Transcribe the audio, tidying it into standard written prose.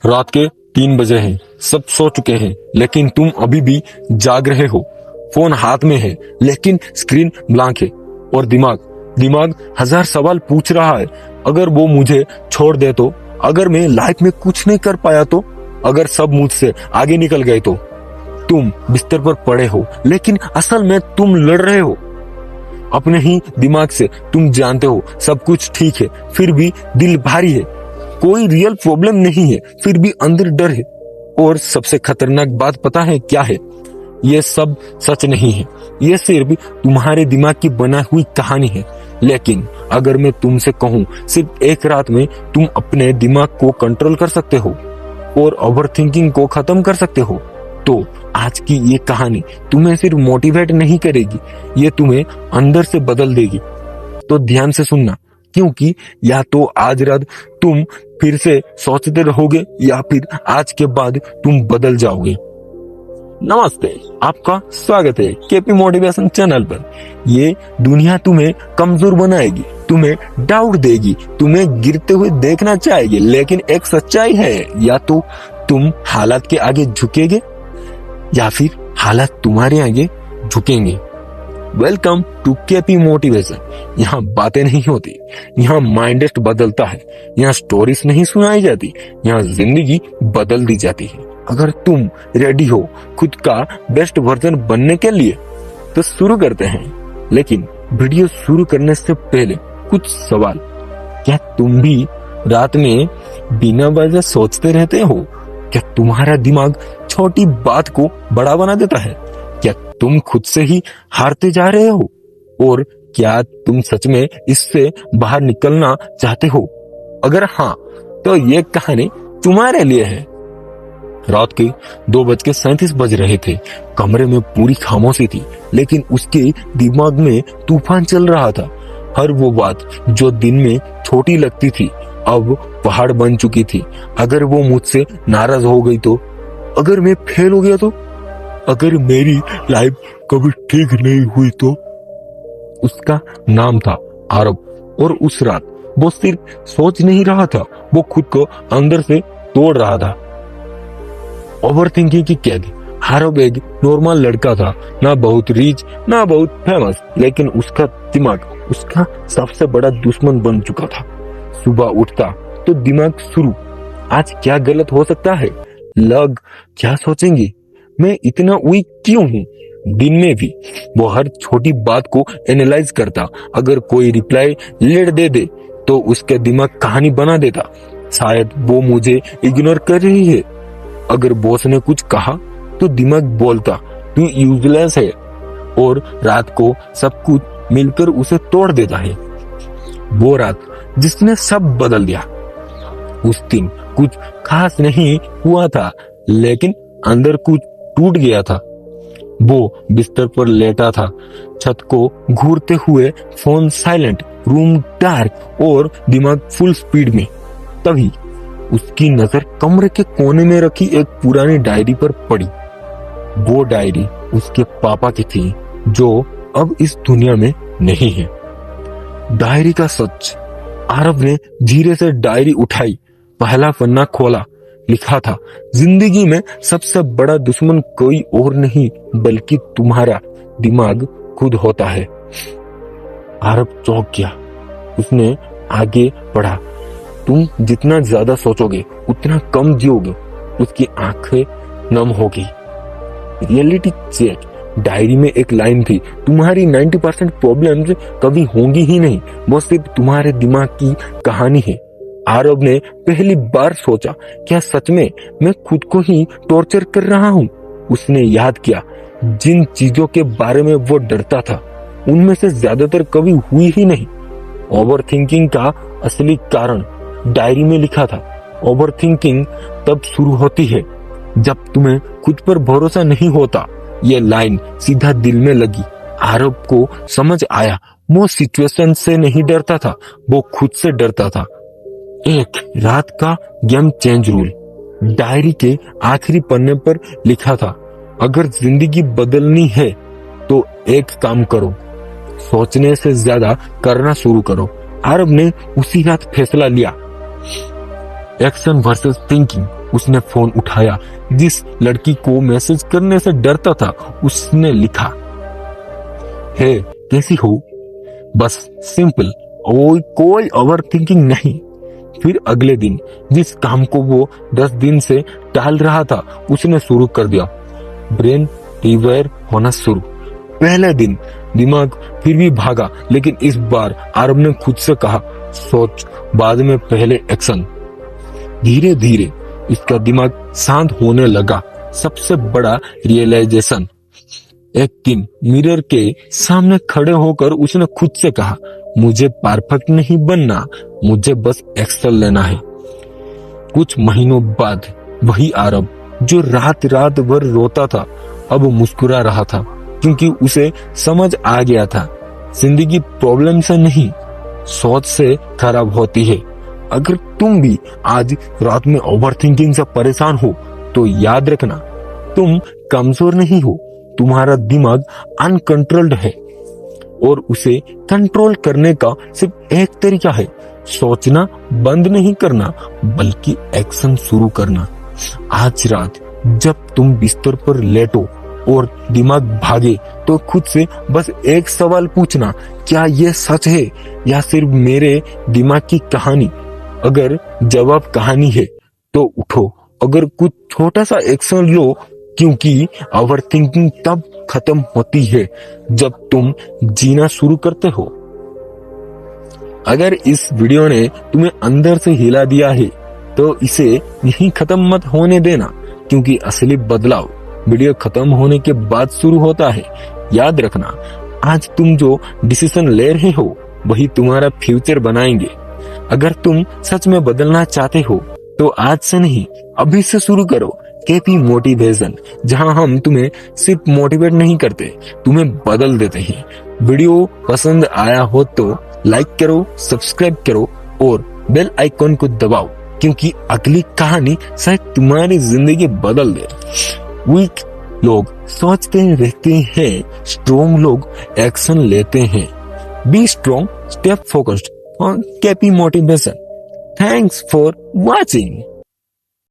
रात के 3 बजे हैं, सब सो चुके हैं, लेकिन तुम अभी भी जाग रहे हो। फोन हाथ में है, लेकिन स्क्रीन ब्लैंक है। और दिमाग हजार सवाल पूछ रहा है। अगर वो मुझे छोड़ दे तो, अगर मैं लाइफ में कुछ नहीं कर पाया तो, अगर सब मुझसे आगे निकल गए तो। तुम बिस्तर पर पड़े हो, लेकिन असल में तुम लड़ रहे हो अपने ही दिमाग से। तुम जानते हो सब कुछ ठीक है, फिर भी दिल भारी है। कोई रियल प्रॉब्लम नहीं है, फिर भी अंदर डर है। और सबसे खतरनाक बात पता है क्या है? ये सब सच नहीं है, ये सिर्फ तुम्हारे दिमाग की बना हुई कहानी है। लेकिन अगर मैं तुमसे कहूँ सिर्फ एक रात में तुम अपने दिमाग को कंट्रोल कर सकते हो और ओवरथिंकिंग को खत्म कर सकते हो, तो आज की ये कहानी तुम्हें सिर्फ मोटिवेट नहीं करेगी, ये तुम्हें अंदर से बदल देगी। तो ध्यान से सुनना, क्योंकि या तो आज रात तुम फिर से सोचते रहोगे या फिर आज के बाद तुम बदल जाओगे। नमस्ते, आपका स्वागत है केपी मोटिवेशन चैनल पर। ये दुनिया तुम्हें कमजोर बनाएगी, तुम्हें डाउट देगी, तुम्हें गिरते हुए देखना चाहेगी, लेकिन एक सच्चाई है, या तो तुम हालात के आगे झुकेगे या फिर हालात तुम्हारे आगे झुकेंगे। Welcome to KP motivation. यहाँ बातें नहीं होती, यहाँ माइंडसेट बदलता है, यहाँ स्टोरीज नहीं सुनाई जाती, यहाँ जिंदगी बदल दी जाती है। अगर तुम रेडी हो खुद का बेस्ट वर्जन बनने के लिए, तो शुरू करते हैं। लेकिन वीडियो शुरू करने से पहले कुछ सवाल। क्या तुम भी रात में बिना वजह सोचते रहते हो? क्या तुम्हारा दिमाग छोटी बात को बड़ा बना देता है? क्या तुम खुद से ही हारते जा रहे हो? और क्या तुम सच में इससे बाहर निकलना चाहते हो? अगर हाँ, तो ये कहानी तुम्हारे लिए है। रात के 2:37 बज रहे थे। कमरे में पूरी खामोशी थी, लेकिन उसके दिमाग में तूफान चल रहा था। हर वो बात जो दिन में छोटी लगती थी, अब पहाड़ बन चुकी थी। अगर वो मुझसे नाराज हो गई तो, अगर मैं फेल हो गया तो, अगर मेरी लाइफ कभी ठीक नहीं हुई तो। उसका नाम था आरव, और उस रात वो सिर्फ सोच नहीं रहा था, वो खुद को अंदर से तोड़ रहा था। ओवरथिंकिंग की कैद। आरव एक नॉर्मल लड़का था, ना बहुत रिच ना बहुत फेमस, लेकिन उसका दिमाग उसका सबसे बड़ा दुश्मन बन चुका था। सुबह उठता तो दिमाग शुरू, आज क्या गलत हो सकता है, लोग क्या सोचेंगे, मैं इतना वीक क्यों हूँ। दिन में भी वो हर छोटी बात को एनालाइज करता। अगर कोई रिप्लाई लेट दे दे तो उसके दिमाग कहानी बना देता, शायद वो मुझे इग्नोर कर रही है। अगर बॉस ने कुछ कहा तो दिमाग बोलता, तू यूजलेस है, और रात को सब कुछ मिलकर उसे तोड़ देता है। वो रात जिसने सब बदल दिया। उस दिन कुछ खास नहीं हुआ था, लेकिन अंदर कुछ टूट गया था। वो बिस्तर पर लेटा था, छत को घूरते हुए, फोन साइलेंट, रूम डार्क और दिमाग फुल स्पीड में। तभी उसकी नजर कमरे के कोने में रखी एक पुरानी डायरी पर पड़ी। वो डायरी उसके पापा की थी, जो अब इस दुनिया में नहीं है। डायरी का सच। आरव ने धीरे से डायरी उठाई, पहला पन्ना खोला। लिखा था, जिंदगी में सबसे बड़ा दुश्मन कोई और नहीं बल्कि तुम्हारा दिमाग खुद होता है। आरव चौंक गया। उसने आगे पढ़ा, तुम जितना ज्यादा सोचोगे उतना कम जियोगे। उसकी आंखें नम हो गई। Reality check. डायरी में एक लाइन थी, तुम्हारी 90% प्रॉब्लम्स कभी होंगी ही नहीं, वो सिर्फ तुम्हारे दिमाग की कहानी है। आरव ने पहली बार सोचा, क्या सच में मैं खुद को ही टॉर्चर कर रहा हूँ? उसने याद किया जिन चीजों के बारे में वो डरता था, उनमें से ज्यादातर कभी हुई ही नहीं। ओवरथिंकिंग का असली कारण डायरी में लिखा था। ओवरथिंकिंग तब शुरू होती है जब तुम्हें खुद पर भरोसा नहीं होता। ये लाइन सीधा दिल में लगी। आरव को समझ आया, वो सिचुएशन से नहीं डरता था, वो खुद से डरता था। एक रात का गेम चेंज रूल। डायरी के आखिरी पन्ने पर लिखा था, अगर जिंदगी बदलनी है तो एक काम करो, सोचने से ज्यादा करना शुरू करो। आरव ने उसी रात फैसला लिया, एक्शन वर्सेस थिंकिंग। उसने फोन उठाया। जिस लड़की को मैसेज करने से डरता था उसने लिखा, हे कैसी हो, बस सिंपल, कोई ओवर थिंकिंग नहीं। फिर अगले दिन जिस काम को वो 10 दिन से टाल रहा था उसने शुरू कर दिया। ब्रेन रिवायर होना शुरू। पहले दिन दिमाग फिर भी भागा, लेकिन इस बार आरब ने खुद से कहा, सोच बाद में पहले एक्शन। धीरे धीरे इसका दिमाग शांत होने लगा। सबसे बड़ा रियलाइजेशन, एक दिन मिरर के सामने खड़े होकर उसने खुद से कहा, मुझे परफेक्ट नहीं बनना, मुझे बस एक्शन लेना है। कुछ महीनों बाद वही आरब जो रात रात भर रोता था अब मुस्कुरा रहा था, क्योंकि उसे समझ आ गया था जिंदगी प्रॉब्लम से नहीं सोच से खराब होती है। अगर तुम भी आज रात में ओवरथिंकिंग से परेशान हो तो याद रखना, तुम कमजोर नहीं हो, तुम्हारा दिमाग अनकंट्रोल्ड है और उसे कंट्रोल करने का सिर्फ एक तरीका है, सोचना बंद नहीं करना बल्कि एक्शन शुरू करना। आज रात जब तुम बिस्तर पर लेटो और दिमाग भागे तो खुद से बस एक सवाल पूछना, क्या ये सच है या सिर्फ मेरे दिमाग की कहानी? अगर जवाब कहानी है तो उठो, अगर कुछ छोटा सा एक्शन लो, क्योंकि ओवर थिंकिंग तब खत्म होती है जब तुम जीना शुरू करते हो। अगर इस वीडियो ने तुम्हें अंदर से हिला दिया है तो इसे यहीं खत्म मत होने देना, क्योंकि असली बदलाव वीडियो खत्म होने के बाद शुरू होता है। याद रखना, आज तुम जो डिसीजन ले रहे हो वही तुम्हारा फ्यूचर बनाएंगे। अगर तुम सच में बदलना चाहते हो तो आज से नहीं, अभी से शुरू करो। केपी मोटिवेशन, जहां हम तुम्हें सिर्फ मोटिवेट नहीं करते, तुम्हें बदल देते हैं। वीडियो पसंद आया हो तो लाइक करो, सब्सक्राइब करो और बेल आइकॉन को दबाओ, क्योंकि अगली कहानी शायद तुम्हारी जिंदगी बदल दे। वीक लोग सोचते रहते हैं, स्ट्रॉन्ग लोग एक्शन लेते हैं। Be strong, stay focused on KP motivation. Thanks for watching.